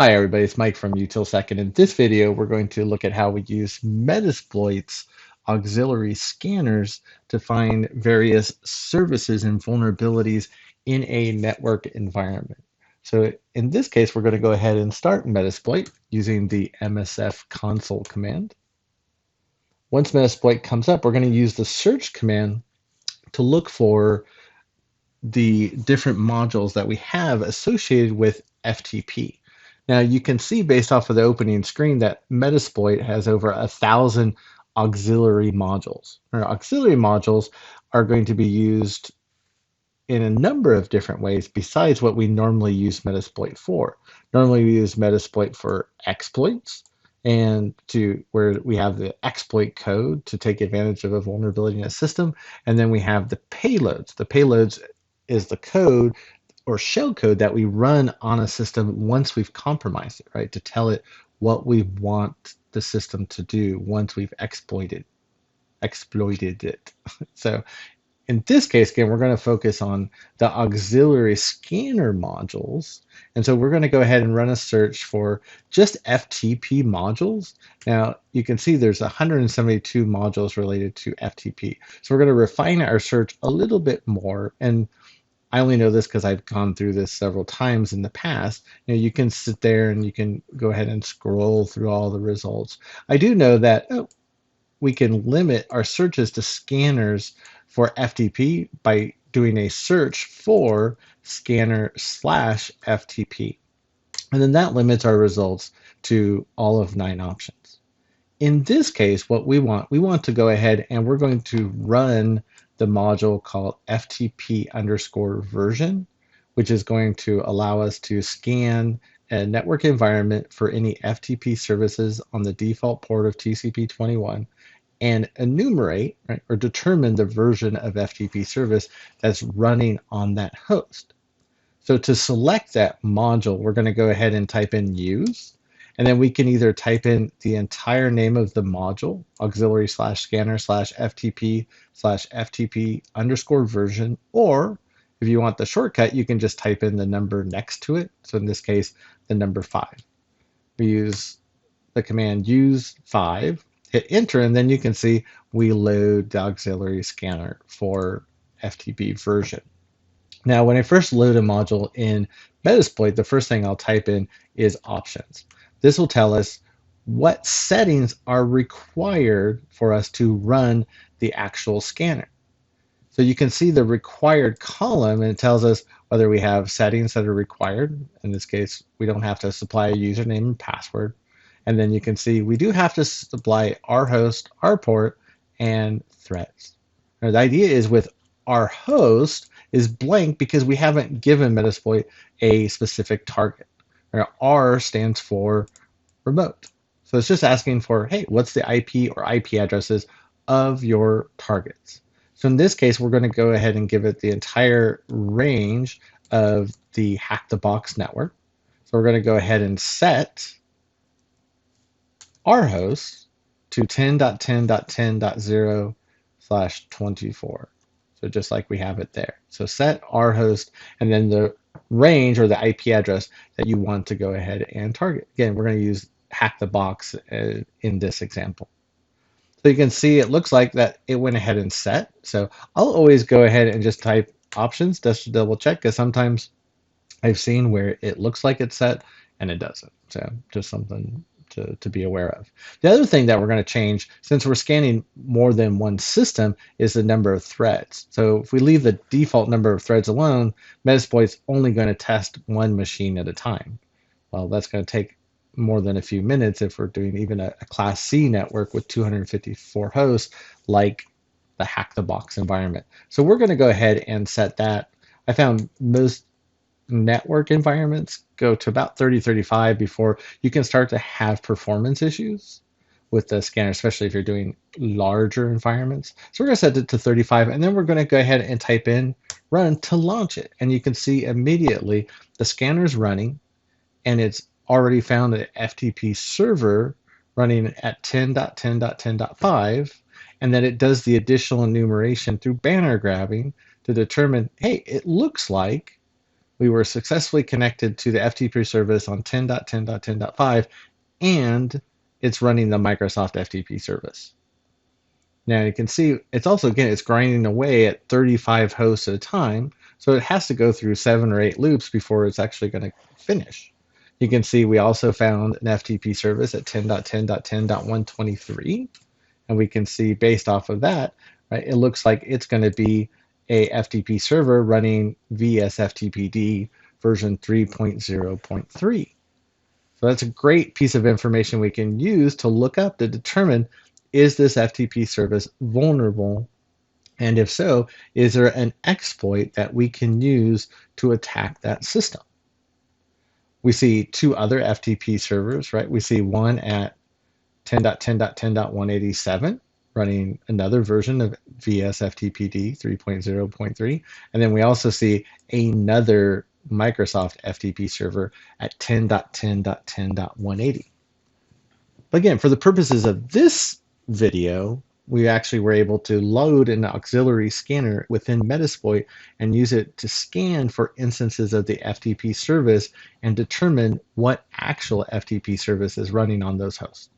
Hi everybody, it's Mike from UtilSec, and in this video we're going to look at how we use Metasploit's auxiliary scanners to find various services and vulnerabilities in a network environment. So in this case, we're going to go ahead and start Metasploit using the MSF console command. Once Metasploit comes up, we're going to use the search command to look for the different modules that we have associated with FTP. Now you can see based off of the opening screen that Metasploit has over 1,000 auxiliary modules. Our auxiliary modules are going to be used in a number of different ways besides what we normally use Metasploit for. Normally we use Metasploit for exploits and to where we have the exploit code to take advantage of a vulnerability in a system, and then we have the payloads. The payloads is the code or shell code that we run on a system once we've compromised it, right? To tell it what we want the system to do once we've exploited it. So in this case, again, we're going to focus on the auxiliary scanner modules. And so we're going to go ahead and run a search for just FTP modules. Now, you can see there's 172 modules related to FTP. So we're going to refine our search a little bit more. And I only know this because I've gone through this several times in the past. You can sit there and you can go ahead and scroll through all the results. I do know that we can limit our searches to scanners for FTP by doing a search for scanner/FTP. And then that limits our results to all of 9 options. In this case, what we want to go ahead and we're going to run the module called FTP_version, which is going to allow us to scan a network environment for any FTP services on the default port of TCP/21 and enumerate, right, or determine the version of FTP service that's running on that host. So to select that module, we're going to go ahead and type in use, and then we can either type in the entire name of the module, auxiliary/scanner/FTP/FTP_version, or if you want the shortcut, you can just type in the number next to it. So in this case, the number 5. We use the command use 5, hit enter, and then you can see we load the auxiliary scanner for FTP version. Now, when I first load a module in Metasploit, the first thing I'll type in is options. This will tell us what settings are required for us to run the actual scanner. So you can see the required column, and it tells us whether we have settings that are required. In this case, we don't have to supply a username and password. And then you can see we do have to supply our host, our port, and threads. Now, the idea is with our host is blank because we haven't given Metasploit a specific target. R stands for remote. So it's just asking for, hey, what's the IP or IP addresses of your targets? So in this case, we're going to go ahead and give it the entire range of the Hack the Box network. So we're going to go ahead and set our host to 10.10.10.0/24. So just like we have it there. So set our host and then the range or the IP address that you want to go ahead and target. Again, we're going to use Hack the Box in this example. So you can see it looks like that it went ahead and set. So I'll always go ahead and just type options just to double check, because sometimes I've seen where it looks like it's set and it doesn't. So just something to be aware of. The other thing that we're going to change, since we're scanning more than one system, is the number of threads. So if we leave the default number of threads alone, Metasploit's only going to test one machine at a time. Well, that's going to take more than a few minutes if we're doing even a Class C network with 254 hosts, like the Hack the Box environment. So we're going to go ahead and set that. I found most network environments go to about 30-35 before you can start to have performance issues with the scanner, especially if you're doing larger environments. So we're going to set it to 35, and then we're going to go ahead and type in run to launch it. And you can see immediately the scanner's running, and it's already found an FTP server running at 10.10.10.5, and then it does the additional enumeration through banner grabbing to determine, hey, it looks like we were successfully connected to the FTP service on 10.10.10.5, and it's running the Microsoft FTP service. Now you can see it's also, again, it's grinding away at 35 hosts at a time, so it has to go through 7 or 8 loops before it's actually going to finish. You can see we also found an FTP service at 10.10.10.123, and we can see based off of that, right, it looks like it's going to be a FTP server running VSFTPD version 3.0.3. So that's a great piece of information we can use to look up to determine, is this FTP service vulnerable? And if so, is there an exploit that we can use to attack that system? We see 2 other FTP servers, right? We see one at 10.10.10.187 running another version of VSFTPD 3.0.3. And then we also see another Microsoft FTP server at 10.10.10.180. But again, for the purposes of this video, we actually were able to load an auxiliary scanner within Metasploit and use it to scan for instances of the FTP service and determine what actual FTP service is running on those hosts.